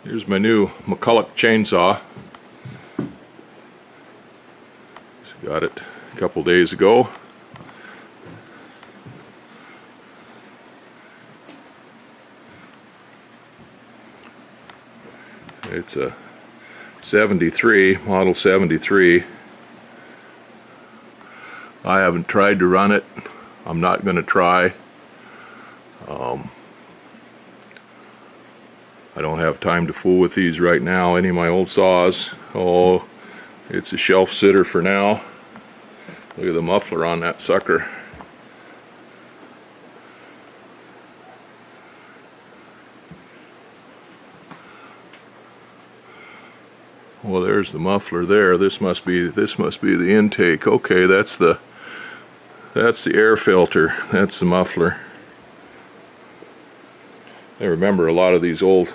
Here's my new McCulloch chainsaw. Got it a couple days ago. It's a 73, model 73. I haven't tried to run it. I'm not going to try. I don't have time to fool with these right now, any of my old saws. Oh, it's a shelf sitter for now. Look at the muffler on that sucker. Well, there's the muffler there. This must be the intake. Okay, that's the air filter. That's the muffler. I remember a lot of these old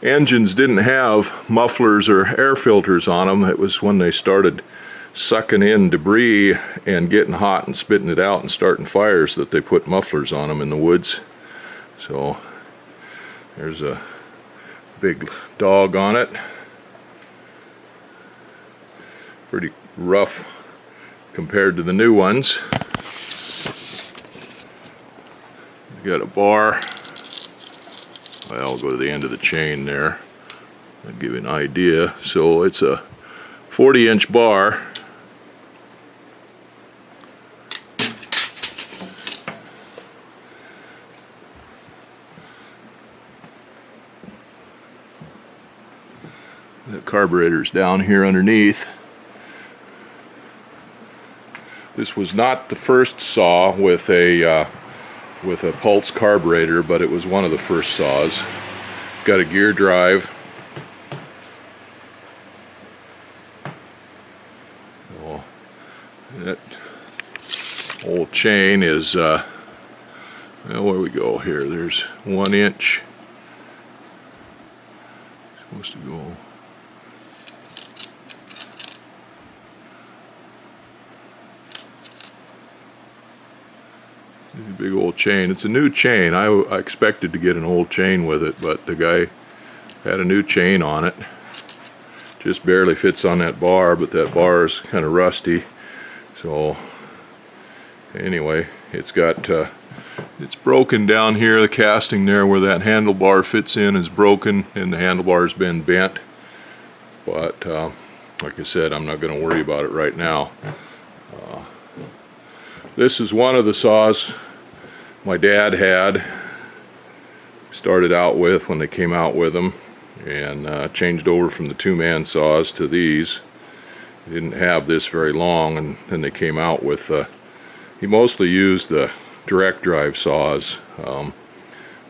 engines didn't have mufflers or air filters on them. It was when they started sucking in debris and getting hot and spitting it out and starting fires that they put mufflers on them in the woods. So there's a big dog on it. Pretty rough compared to the new ones. Got a bar. Well, I'll go to the end of the chain there. I'll give you an idea. So it's a 40-inch bar. The carburetor's down here underneath. This was not the first saw with a pulse carburetor, but it was one of the first saws. Got a gear drive. Oh, that old chain is well, where we go here, there's 1 inch. Supposed to go big old chain. It's a new chain. I expected to get an old chain with it, but the guy had a new chain on it. Just barely fits on that bar, but that bar is kind of rusty. So anyway, it's got it's broken down here. The casting there where that handlebar fits in is broken, and the handlebar's been bent. But like I said, I'm not going to worry about it right now. This is one of the saws my dad had started out with when they came out with them, and changed over from the two-man saws to these. He didn't have this very long, and then they came out with he mostly used the direct drive saws,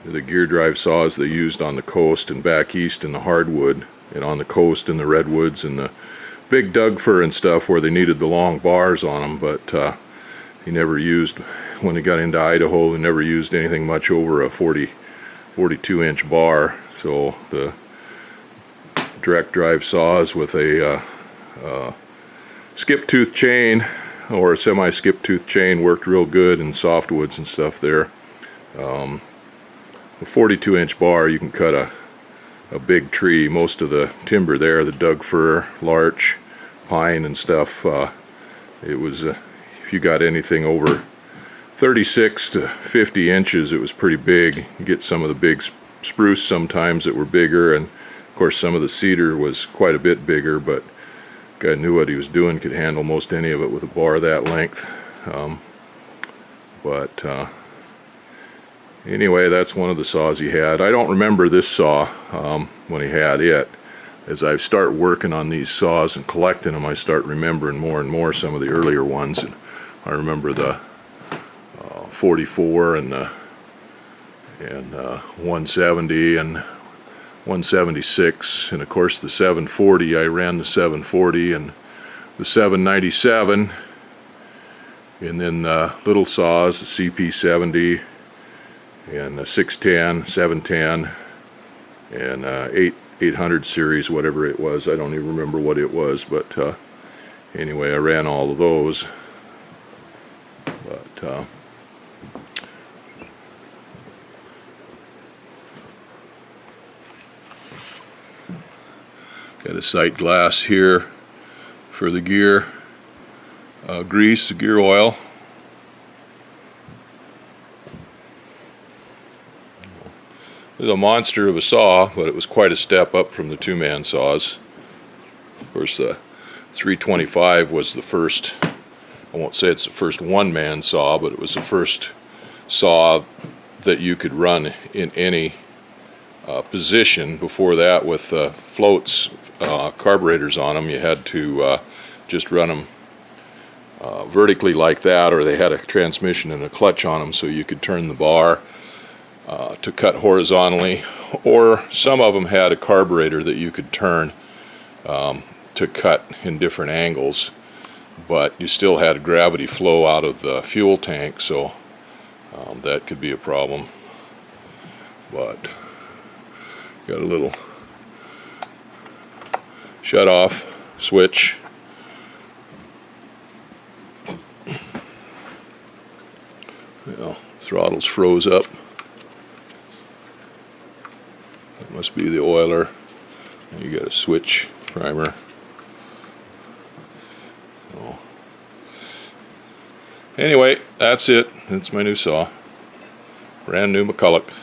the gear drive saws they used on the coast and back east in the hardwood, and on the coast in the redwoods and the big Doug fir and stuff where they needed the long bars on them. But he never used, when he got into Idaho, he never used anything much over a 42-inch bar. So the direct drive saws with a skip tooth chain or a semi-skip tooth chain worked real good in softwoods and stuff there. A 42-inch bar, you can cut a big tree. Most of the timber there, the Doug fir, larch, pine and stuff, it was if you got anything over 36 to 50 inches, it was pretty big. You get some of the big spruce sometimes that were bigger, and of course some of the cedar was quite a bit bigger, but the guy knew what he was doing, could handle most any of it with a bar that length. Anyway, that's one of the saws he had. I don't remember this saw when he had it. As I start working on these saws and collecting them, I start remembering more and more some of the earlier ones. And I remember the 44 and 170 and 176, and of course the 740. I ran the 740 and the 797, and then little saws, the CP70 and the 610, 710, and 800 series, whatever it was. I don't even remember what it was, but anyway, I ran all of those. But Got a sight glass here for the gear grease, the gear oil. It was a monster of a saw, but it was quite a step up from the two-man saws. Of course, the 325 was the first, I won't say it's the first one-man saw, but it was the first saw that you could run in any position. Before that, with floats, carburetors on them, you had to just run them vertically like that, or they had a transmission and a clutch on them so you could turn the bar to cut horizontally, or some of them had a carburetor that you could turn to cut in different angles, but you still had gravity flow out of the fuel tank, so that could be a problem. But got a little shut off switch. Well, throttle's froze up. That must be the oiler. And you got a switch primer. So, anyway, that's it. That's my new saw. Brand new McCulloch.